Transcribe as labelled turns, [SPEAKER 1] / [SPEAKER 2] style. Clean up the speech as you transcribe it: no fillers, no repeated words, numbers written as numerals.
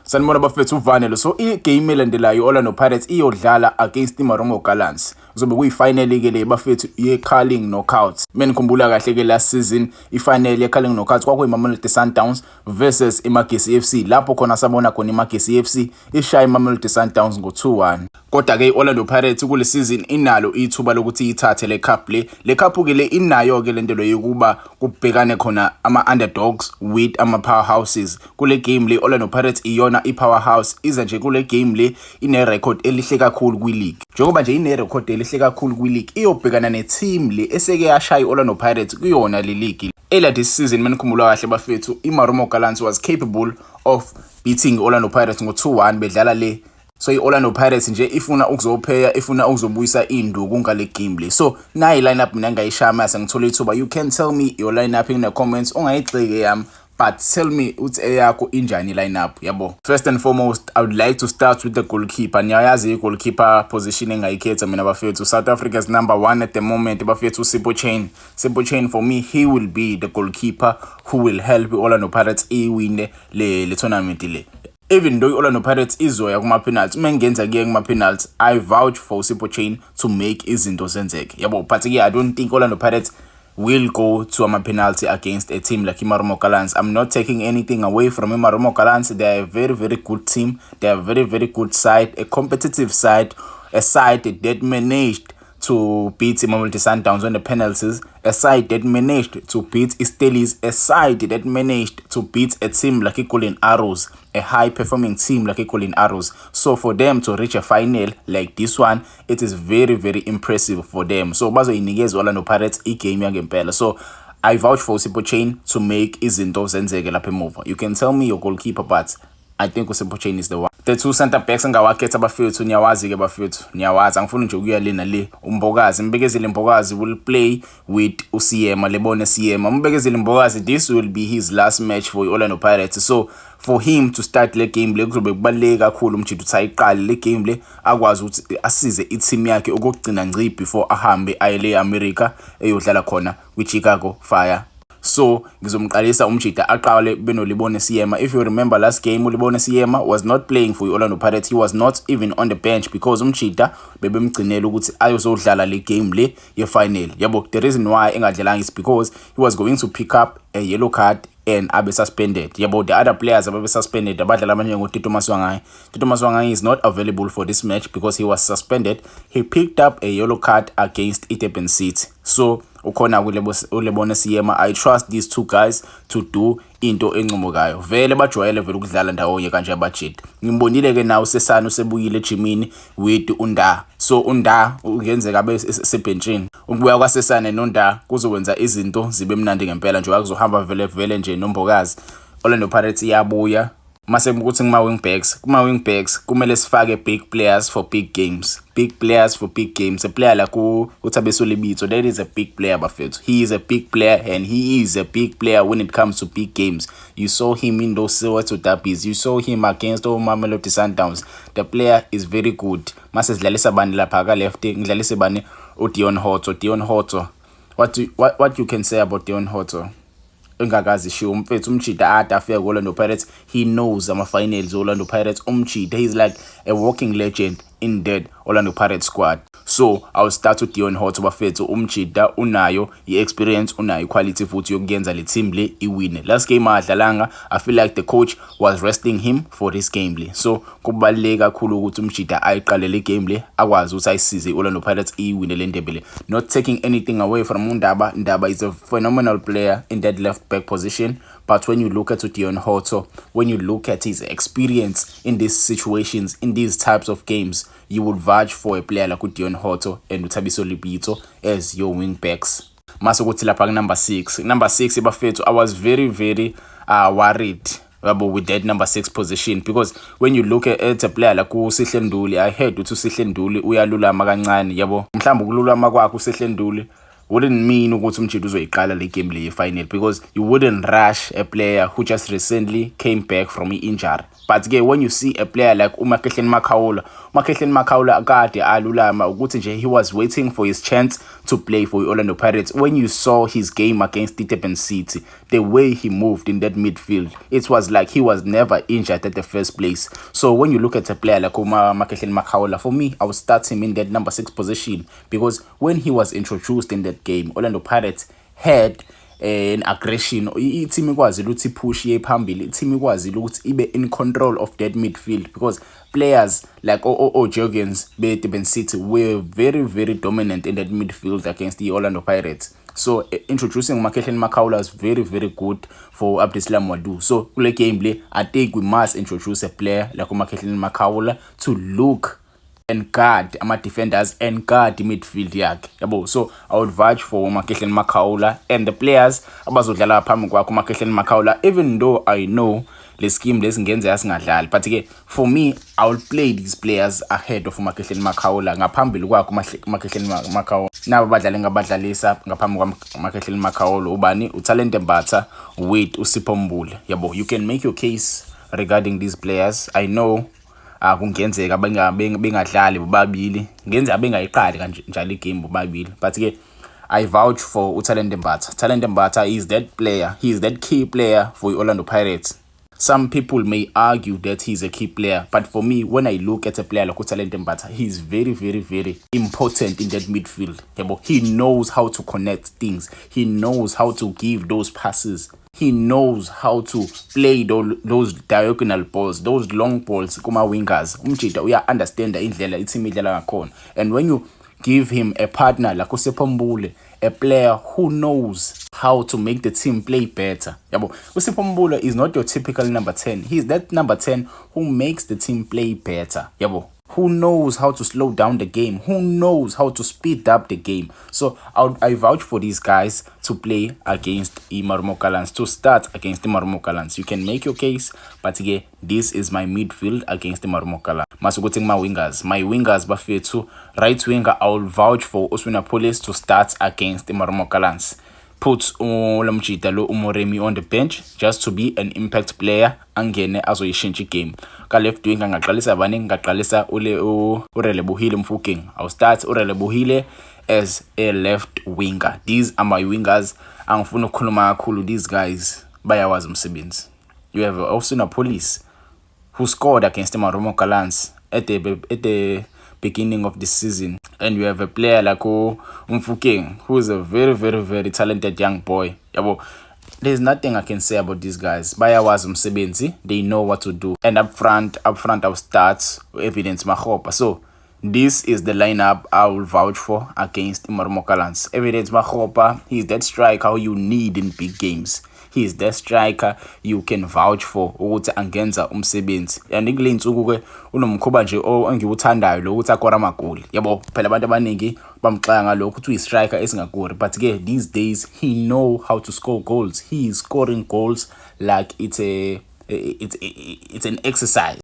[SPEAKER 1] Sanibona bafethu uvanelo. So i-game elandelayo Orlando Pirates iyodlala against iMaromo Gallants. Kuzobe kuyifinal ke le bafethu ye-Carling Knockouts. Menikhumbula kahle ke last season ifinal ye-Carling Knockouts kwakuyiMamelodi Sundowns versus iMagesi FC. Lapho khona sabona khona iMagesi FC ishaya iMamelodi Sundowns ngo-2-1. Kodwa ke iOrlando Pirates kule season inalo ithuba lokuthi ithathe le cup le. Le cup ke le inayo ke lento yokuba kubhekane khona ama-underdogs with ama-powerhouses. Kule game le Orlando Pirates iyona i-powerhouse iza nje kule game le ine-record elihle kakhulu kwi-league. Njengoba nje ine-record elihle kakhulu kwi-league iyobhekana ne-team le eseke yashaya iOrlando Pirates kuyona le league. Earlier this season menikhumbula kahle bafethu iMaromo Gallants was capable of beating Orlando Pirates ngo-2-1 bedlala le. So iOrlando Pirates nje ifuna ukuzopheya ifuna ukuzobuyisa induku ngale game le. So nayi lineup mina ngayishaya mase ngithola ithuba. You can tell me your lineup in the comments ongayigxeke yami, but tell me uthi eyakho injani lineup yabo. First and foremost, I would like to start with the goalkeeper. Niyayazi i-goalkeeper position engayikhetha mina bafethu. South Africa's #1 at the moment bafethu Sipho Chain. Sipho Chain for me he will be the goalkeeper who will help Orlando Pirates iwine le tournament le. Even though Orlando Pirates izoya kuma-penalties, mengenza kuye kuma-penalties, I vouch for Sipho Chain to make izinto zenzeke. Yabo, but I don't think Orlando Pirates will go to a penalty against a team like iMaromo Gallants. I'm not taking anything away from iMaromo Gallants. They are a very, very good team. They are a very, very good side, a competitive side, a side that managed to beat Mamelodi Sundowns on the penalties, a side that managed to beat Steelies, a side that managed to beat a team like Golden Arrows, a high-performing team like Golden Arrows. So for them to reach a final like this one, it is very, very impressive for them. So bazoyinikeza Orlando Pirates igame yangempela. So I vouch for Sipho Chain to make izinto zenzeke lapha emuva. You can tell me your goalkeeper, but I think Sipho Chain is the one. The two center backs engawakhetha bafethu niyawazi ke bafethu. Niyawazi angifuni nje ukuya lena le uMbokazi. Mbekezile Mbokazi will play with uSiyema, lebone Siyema. Mbekezile Mbokazi, this will be his last match for Orlando Pirates. So for him to start le game le kuzobe kubaleke kakhulu umjithu uthi ayiqale le game le akwazi ukuthi asize i-team yakhe ukugcina ngci before ahambe ayele America eyodlala khona kwiChicago Fire. So ngizomqalisa umjida aqale benolibone Siyema. If you remember last game ulibone Siyema was not playing for Orlando Pirates. He was not even on the bench because umjida bebemgcinela ukuthi ayozodlala le game le ye final. Yabo, the reason why engadlalanga is because he was going to pick up a yellow card and abe suspended. Yabo, the other players abe suspended. Abadlala abanye ngoTito Maswanganyi. Tito Maswanganyi is not available for this match because he was suspended. He picked up a yellow card against Durban City. So ukhona ulebone Siyema. I trust these two guys to do into encomokayo. Vele bajwayele vele ukudlala ndawonye kanje abajidi. Ngimbonile ke nawo sesana usebuyile ejimini with uNda. So uNda ungenzeka abe sebenchini. Ukubuya kwaSesane noNda kuzowenza izinto zibe mnandi ngempela nje akuzohamba vele nje noMbokazi. Orlando Pirates iyabuya. Mase ukuthi kuma-wingbacks kumele sifake big players for big games. Big players for big games. A player like uThabiso Lebitso, that is a big player bafethu. He is a big player and he is a big player when it comes to big games. You saw him in those Soweto derbies. You saw him against Mamelodi Sundowns. The player is very good. Mase sidlalisa bani lapha ka left, ngidlalise bani uDion Hoto. Dion Hoto. What you can say about Dion Hoto? Engakazi sho umfethu umjida afika Orlando Pirates. He knows ama-finals Orlando Pirates. Umjida, he's like a walking legend in that Orlando Pirates squad. So I'll start with Dion Hoto bafethu. Umjida unayo i-experience, unayo i-quality futhi yokuyenza le team le iwine. Last game adlalanga, I feel like the coach was resting him for this game le. So kubaluleke kakhulu ukuthi umjida ayiqale le game le akwazi ukuthi ayisize Orlando Pirates iwine le ndebe le. Not taking anything away from Ndaba. Ndaba is a phenomenal player in that left back position. But when you look at Dion Hoto, when you look at his experience in these situations, in these types of games, you would vouch for a player like Dion Hoto and Thabiso Lebitso as your wing backs. Masukuthi lapha number 6. Number 6 bafethu, I was very, very worried with that number 6 position because when you look at a player like uSihle Nduli, I heard ukuthi uSihle Nduli uyalulama kancane yabo. Mhlawumbe ukululama kwakhe uSihle Nduli wouldn't mean ukuthi umjidi uzoyiqala le game le final because you wouldn't rush a player who just recently came back from an injury. But again, when you see a player like uMakhehleni Makhawula akade alulama ukuthi nje he was waiting for his chance to play for Orlando Pirates. When you saw his game against Durban City, the way he moved in that midfield, it was like he was never injured at the first place. So when you look at a player like Makehleni Makhaola, for me, I would start him in that number 6 position, because when he was introduced in that game, Orlando Pirates had an aggression. I-team ikwazile ukuthi push ye phambili, i-team ikwazile ukuthi ibe in control of that midfield, because players like Jurgens be Durban City were very, very dominant in that midfield against the Orlando Pirates. So introducing Makehleni Makhaola is very, very good for Abdeslam Wadu. So kule game play, I think we must introduce a player like Makehleni Makhaola to look and guard ama-defenders and guard midfield yakhe, yabo. So I would vouch for Makehleni Makhaola and the players abazodlala phambi kwakho Makehleni Makhaola, even though I know le scheme lesingenzeka singadlali, but ke for me I will play these players ahead of Makehleni Makhaola ngaphambili kwakho Makehleni Makhaola. Nabo badlale ngabadlalisa ngaphambi kwaMakehleni Makhaola ubani uTalente Mbatha with uSipho Mbule, yabo. You can make your case regarding these players. I know kungenzeka bengadlali bobabili, ngenzeka bengayiqali kanjalo igame bobabili, but ke I vouch for uTalente Mbatha. Talente Mbatha is that player. He is that key player for Orlando Pirates. Some people may argue that he's a key player, but for me, when I look at a player like Talente Mbatha, he's very, very, very important in that midfield. He knows how to connect things. He knows how to give those passes. He knows how to play those diagonal balls, those long balls kuma wingers. Umjida uya understand indlela i-team idlala ngakhona. And when you give him a partner like uSipho Mbule, a player who knows how to make the team play better, yabo. uSipho Mbule is not your typical number 10. He's that number 10 who makes the team play better, yabo. Who knows how to slow down the game, who knows how to speed up the game. So I vouch for these guys to play against iMarumo Gallants, to start against iMarumo Gallants. You can make your case, but again, this is my midfield against iMarumo Gallants. Masukuthi my wingers bafethu. Right winger, I will vouch for Oswina Police to start against iMarumo Gallants. Put Lamjita lo Umoremi on the bench just to be an impact player angene azoyishintsha game. Ka left wing ngaqalisa abaningi, ngaqalisa uRelebohile Mofokeng. I'll start uRelebohile as a left winger. These are my wingers. Angifuna ukukhuluma kakhulu, these guys bayawazi umsebenzi. You have also a Police who scored against iMarumo Gallants at the beginning of the season, and you have a player like Mofokeng, who is a very, very, very talented young boy, yabo. There's nothing I can say about these guys. Bayawazi umsebenzi, they know what to do. And up front I'll start Evidence Makgopa. So this is the lineup I will vouch for against iMarumo Gallants. Evidence Makgopa, he's that striker you need in big games. He is the striker you can vouch for ukuthi angenza umsebenzi. And ngile insuku ke unomkhuba nje engiwuthandayo lo ukuthi akora amagoli, yabo. Phela abantu abaningi bamxaka ngalokho ukuthi uyi-striker esingakori, but ke these days he know how to score goals. He is scoring goals like it's an exercise.